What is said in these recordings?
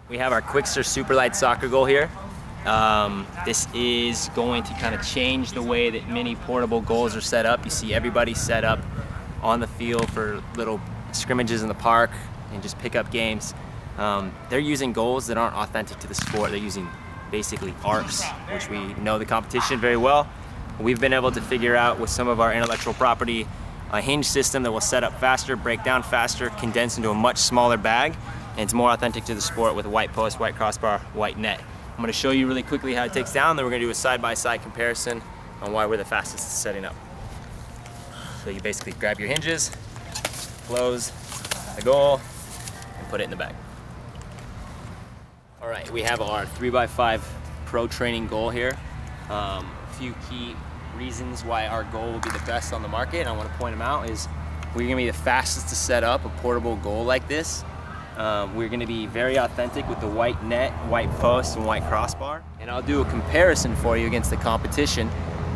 We have our Quickster Superlight soccer goal here. This is going to kind of change the way that many portable goals are set up. You see everybody set up on the field for little scrimmages in the park and just pick up games. They're using goals that aren't authentic to the sport. They're using basically arcs, which we know the competition very well. We've been able to figure out with some of our intellectual property a hinge system that will set up faster, break down faster, condense into a much smaller bag, and it's more authentic to the sport with a white post, white crossbar, white net. I'm going to show you really quickly how it takes down, then we're going to do a side-by-side comparison on why we're the fastest at setting up. So you basically grab your hinges, close the goal, and put it in the bag. All right, we have our 3x5 Pro Training goal here. A few key reasons why our goal will be the best on the market, and I want to point them out, is we're going to be the fastest to set up a portable goal like this. We're going to be very authentic with the white net, white post, and white crossbar. And I'll do a comparison for you against the competition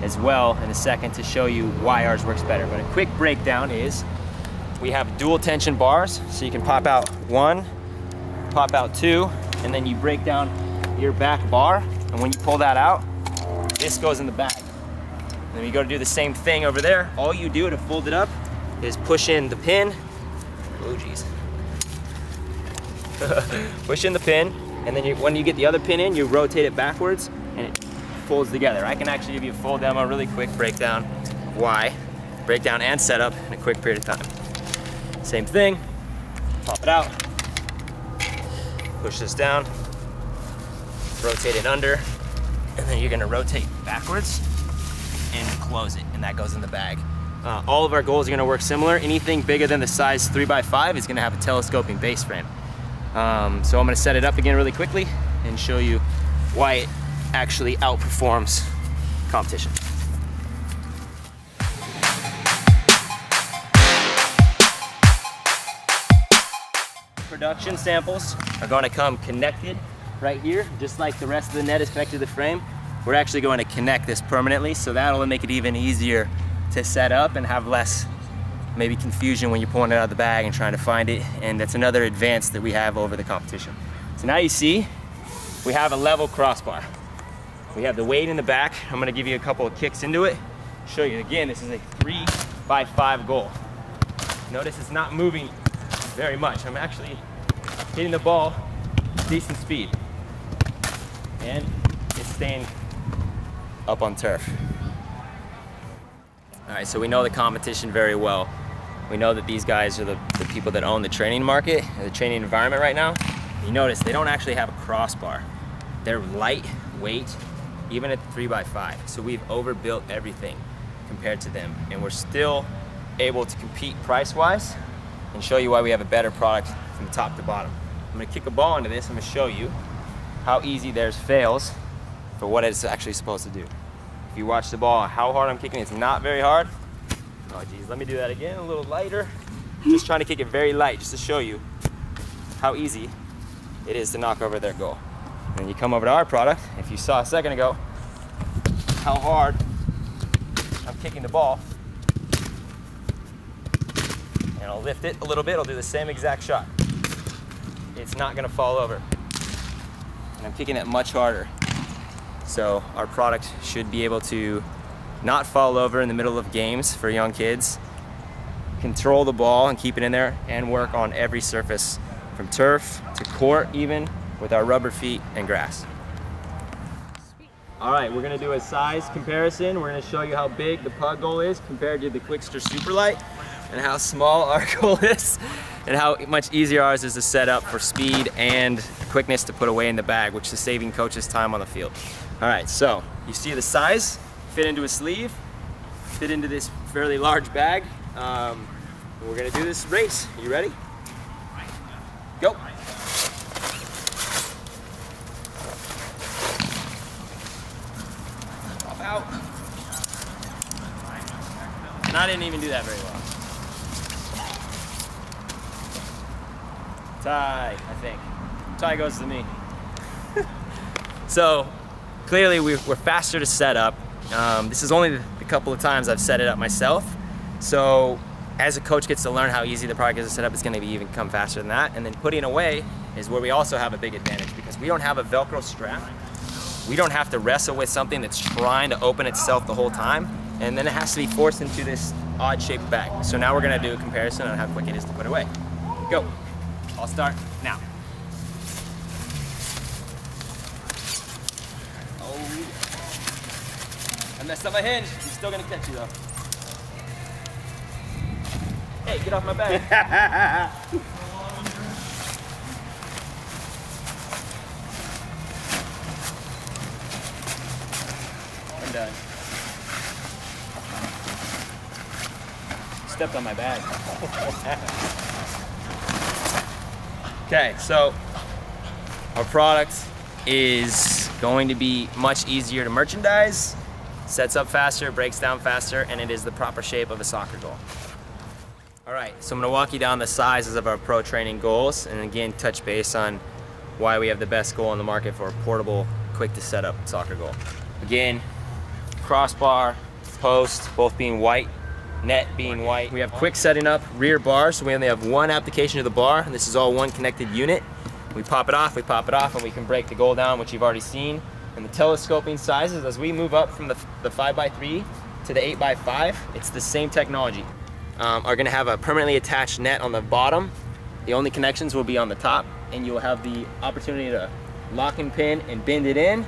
as well in a second to show you why ours works better. But a quick breakdown is we have dual tension bars, so you can pop out one, pop out two, and then you break down your back bar, and when you pull that out, this goes in the bag. And then you go to do the same thing over there. All you do to fold it up is push in the pin. Oh geez. Push in the pin, and then when you get the other pin in, you rotate it backwards, and it folds together. I can actually give you a full demo, really quick breakdown of why. Breakdown and setup in a quick period of time. Same thing, pop it out, push this down, rotate it under, and then you're gonna rotate backwards and close it, and that goes in the bag. All of our goals are gonna work similar. Anything bigger than the size 3x5 is gonna have a telescoping base frame. So I'm gonna set it up again really quickly and show you why it actually outperforms competition. Production samples are going to come connected right here, just like the rest of the net is connected to the frame. We're actually going to connect this permanently, so that'll make it even easier to set up and have less maybe confusion when you're pulling it out of the bag and trying to find it, and that's another advance that we have over the competition. So now you see we have a level crossbar. We have the weight in the back. I'm going to give you a couple of kicks into it. Show you again, this is a 3x5 goal. Notice it's not moving very much. I'm actually hitting the ball decent speed, and it's staying up on turf. All right, so we know the competition very well. We know that these guys are the people that own the training market, the training environment right now. You notice they don't actually have a crossbar. They're lightweight, even at the 3x5. So we've overbuilt everything compared to them, and we're still able to compete price-wise and show you why we have a better product from top to bottom. I'm gonna kick a ball into this. I'm gonna show you how easy theirs fails for what it's actually supposed to do. If you watch the ball, how hard I'm kicking, it's not very hard. Oh geez, let me do that again, a little lighter. Just trying to kick it very light, just to show you how easy it is to knock over their goal. And you come over to our product, if you saw a second ago how hard I'm kicking the ball, and I'll lift it a little bit, I'll do the same exact shot. It's not gonna fall over. And I'm kicking it much harder. So our product should be able to not fall over in the middle of games for young kids, control the ball and keep it in there, and work on every surface from turf to court, even with our rubber feet and grass. All right, we're gonna do a size comparison. We're gonna show you how big the pug goal is compared to the Quickster Superlight, and how small our goal is, and how much easier ours is to set up for speed and quickness to put away in the bag, which is saving coaches time on the field. All right, so you see the size, fit into a sleeve, fit into this fairly large bag. We're gonna do this race. You ready? Go. Pop out. And I didn't even do that very well. Tie, I think. Tie goes to me. So clearly we're faster to set up. This is only the couple of times I've set it up myself. So as a coach gets to learn how easy the product is to set up, it's going to be even come faster than that. And then putting away is where we also have a big advantage, because we don't have a Velcro strap. We don't have to wrestle with something that's trying to open itself the whole time, and then it has to be forced into this odd shaped bag. So now we're going to do a comparison on how quick it is to put away. Go. I'll start now. Oh, I messed up my hinge. I'm still going to catch you though. Hey, get off my bag. I'm done. Stepped on my bag. Okay, so our product is going to be much easier to merchandise, sets up faster, breaks down faster, and it is the proper shape of a soccer goal. All right, so I'm gonna walk you down the sizes of our pro training goals, and again, touch base on why we have the best goal in the market for a portable, quick to set up soccer goal. Again, crossbar, post, both being white, net being white. We have quick setting up rear bar, so we only have one application to the bar, and this is all one connected unit. We pop it off, and we can break the goal down, which you've already seen. And the telescoping sizes, as we move up from the 5x3 to the 8x5, it's the same technology. Are gonna have a permanently attached net on the bottom. The only connections will be on the top, and you'll have the opportunity to lock and pin and bend it in.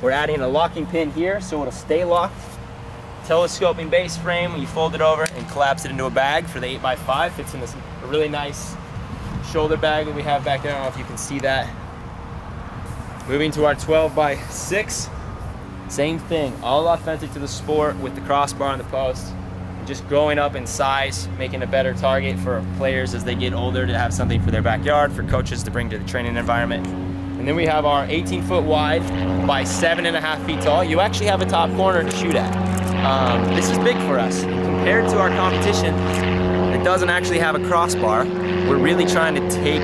We're adding a locking pin here, so it'll stay locked. Telescoping base frame, you fold it over and collapse it into a bag for the 8x5. Fits in this really nice shoulder bag that we have back there. I don't know if you can see that. Moving to our 12x6, same thing, all authentic to the sport with the crossbar on the post. Just growing up in size, making a better target for players as they get older to have something for their backyard, for coaches to bring to the training environment. And then we have our 18-foot wide by 7.5 feet tall. You actually have a top corner to shoot at. This is big for us. Compared to our competition that doesn't actually have a crossbar, we're really trying to take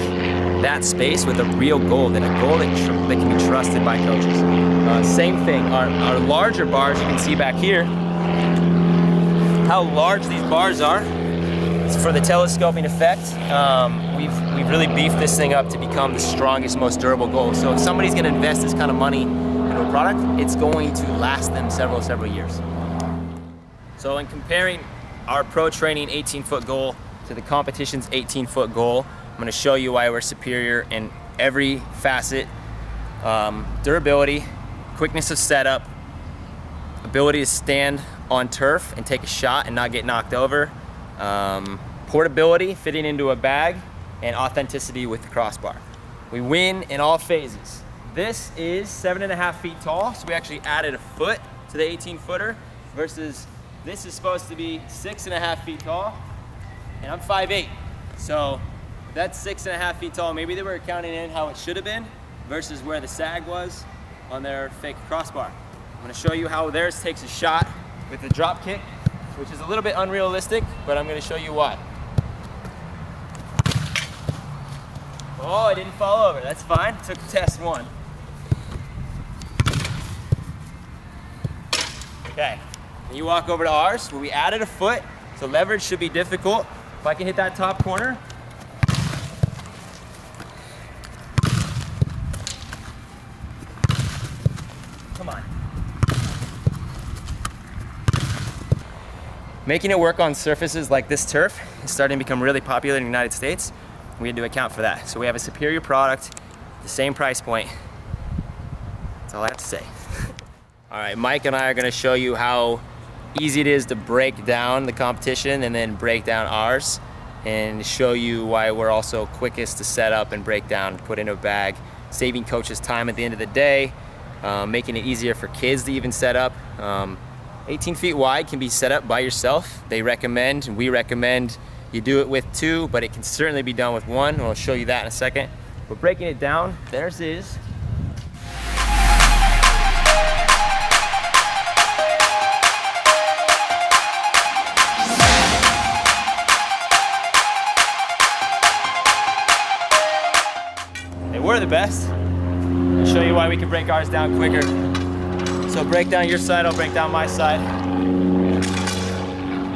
that space with a real goal, and a goal that can be trusted by coaches. Same thing, our larger bars, you can see back here, how large these bars are. It's for the telescoping effect. We've really beefed this thing up to become the strongest, most durable goal. So if somebody's gonna invest this kind of money into a product, it's going to last them several years. So in comparing our pro training 18-foot goal to the competition's 18-foot goal, I'm gonna show you why we're superior in every facet. Durability, quickness of setup, ability to stand on turf and take a shot and not get knocked over, portability, fitting into a bag, and authenticity with the crossbar. We win in all phases. This is 7.5 feet tall, so we actually added a foot to the 18-footer, versus this is supposed to be 6.5 feet tall, and I'm 5'8". So that's 6.5 feet tall. Maybe they were counting in how it should have been versus where the sag was on their fake crossbar. I'm gonna show you how theirs takes a shot with the drop kick, which is a little bit unrealistic, but I'm gonna show you why. Oh, I didn't fall over, that's fine. Took test one. Okay, and you walk over to ours, where we added a foot, so leverage should be difficult. If I can hit that top corner, come on. Making it work on surfaces like this turf is starting to become really popular in the United States. We had to account for that. So we have a superior product, the same price point. That's all I have to say. All right, Mike and I are gonna show you how easy it is to break down the competition and then break down ours, and show you why we're also quickest to set up and break down, put in a bag, saving coaches time at the end of the day, making it easier for kids to even set up. 18 feet wide can be set up by yourself. They recommend, and we recommend, you do it with two, but it can certainly be done with one, and I'll show you that in a second. We're breaking it down. Theirs is. They were the best. I'll show you why we can break ours down quicker. So break down your side, I'll break down my side.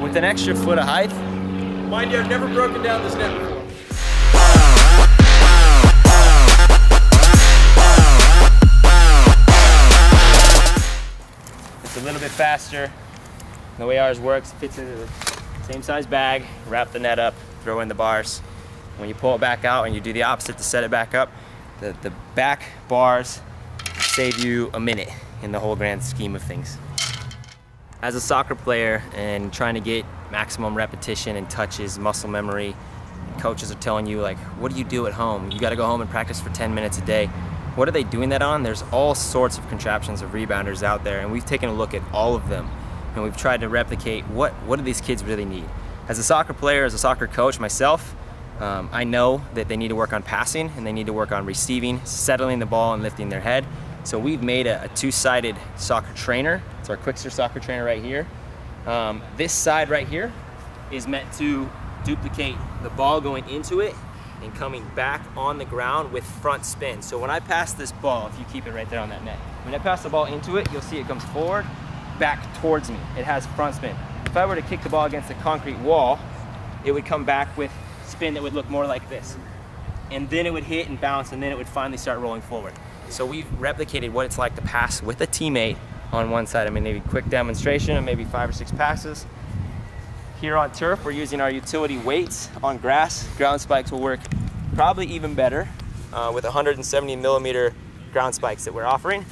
With an extra foot of height, Mind you, I've never broken down this net before. It's a little bit faster. The way ours works, it fits into the same size bag, wrap the net up, throw in the bars. When you pull it back out and you do the opposite to set it back up, the back bars save you a minute in the whole grand scheme of things. As a soccer player and trying to get maximum repetition and touches, muscle memory, coaches are telling you, like, what do you do at home? You gotta go home and practice for 10 minutes a day. What are they doing that on? There's all sorts of contraptions of rebounders out there, and we've taken a look at all of them, and we've tried to replicate what do these kids really need. As a soccer player, as a soccer coach myself, I know that they need to work on passing and they need to work on receiving, settling the ball and lifting their head. So we've made a two-sided soccer trainer. It's our Quickster soccer trainer right here. This side right here is meant to duplicate the ball going into it and coming back on the ground with front spin. So when I pass this ball, if you keep it right there on that net, when I pass the ball into it, you'll see it comes forward, back towards me. It has front spin. If I were to kick the ball against a concrete wall, it would come back with spin that would look more like this. And then it would hit and bounce, and then it would finally start rolling forward. So we've replicated what it's like to pass with a teammate on one side. I mean, maybe quick demonstration of maybe 5 or 6 passes. Here on turf, we're using our utility weights. On grass, ground spikes will work probably even better with 170 millimeter ground spikes that we're offering.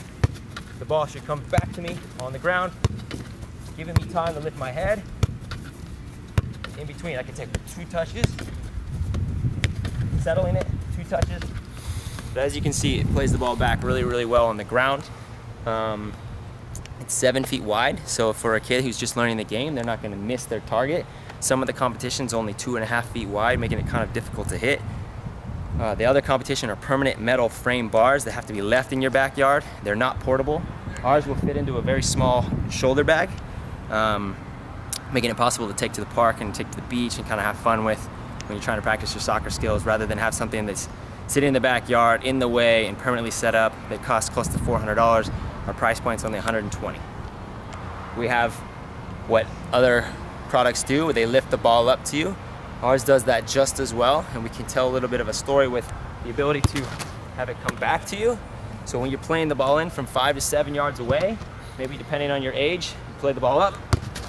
The ball should come back to me on the ground, giving me time to lift my head. In between, I can take 2 touches, settling it, 2 touches. But as you can see, it plays the ball back really, really well on the ground. It's 7 feet wide, so for a kid who's just learning the game, they're not going to miss their target. Some of the competition's only 2.5 feet wide, making it kind of difficult to hit. The other competition are permanent metal frame bars that have to be left in your backyard. They're not portable. Ours will fit into a very small shoulder bag, making it possible to take to the park and take to the beach and kind of have fun with when you're trying to practice your soccer skills, rather than have something that's sitting in the backyard, in the way, and permanently set up that costs close to $400. Our price point's only $120. We have what other products do, where they lift the ball up to you. Ours does that just as well, and we can tell a little bit of a story with the ability to have it come back to you. So when you're playing the ball in from 5 to 7 yards away, maybe depending on your age, you play the ball up,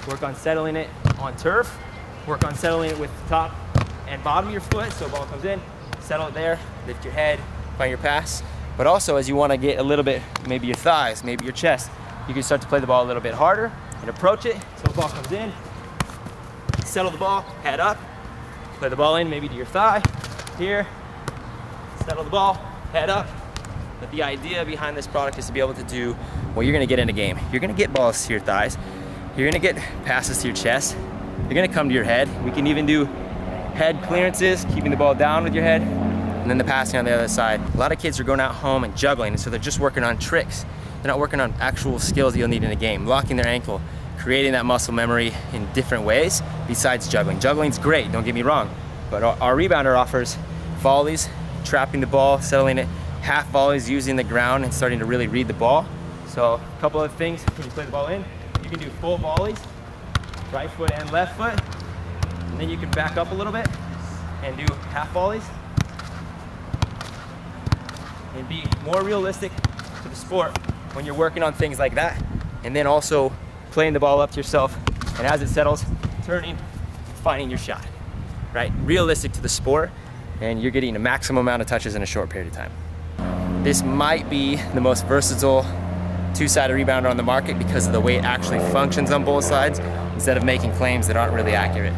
work on settling it on turf, work on settling it with the top and bottom of your foot, so the ball comes in, settle it there, lift your head, find your pass. But also, as you want to get a little bit, maybe your thighs, maybe your chest, you can start to play the ball a little bit harder and approach it. So the ball comes in, settle the ball, head up, play the ball in maybe to your thigh, here, settle the ball, head up. But the idea behind this product is to be able to do what you're going to get in a game. You're going to get balls to your thighs, you're going to get passes to your chest, you're going to come to your head. We can even do head clearances, keeping the ball down with your head, and then the passing on the other side. A lot of kids are going out home and juggling, and so they're just working on tricks. They're not working on actual skills that you'll need in a game. Locking their ankle, creating that muscle memory in different ways besides juggling. Juggling's great, don't get me wrong, but our rebounder offers volleys, trapping the ball, settling it, half volleys using the ground and starting to really read the ball. So a couple of things when you play the ball in, you can do full volleys, right foot and left foot, and then you can back up a little bit and do half volleys and be more realistic to the sport when you're working on things like that, and then also playing the ball up to yourself, and as it settles, turning, finding your shot, right? Realistic to the sport, and you're getting a maximum amount of touches in a short period of time. This might be the most versatile two-sided rebounder on the market because of the way it actually functions on both sides, instead of making claims that aren't really accurate.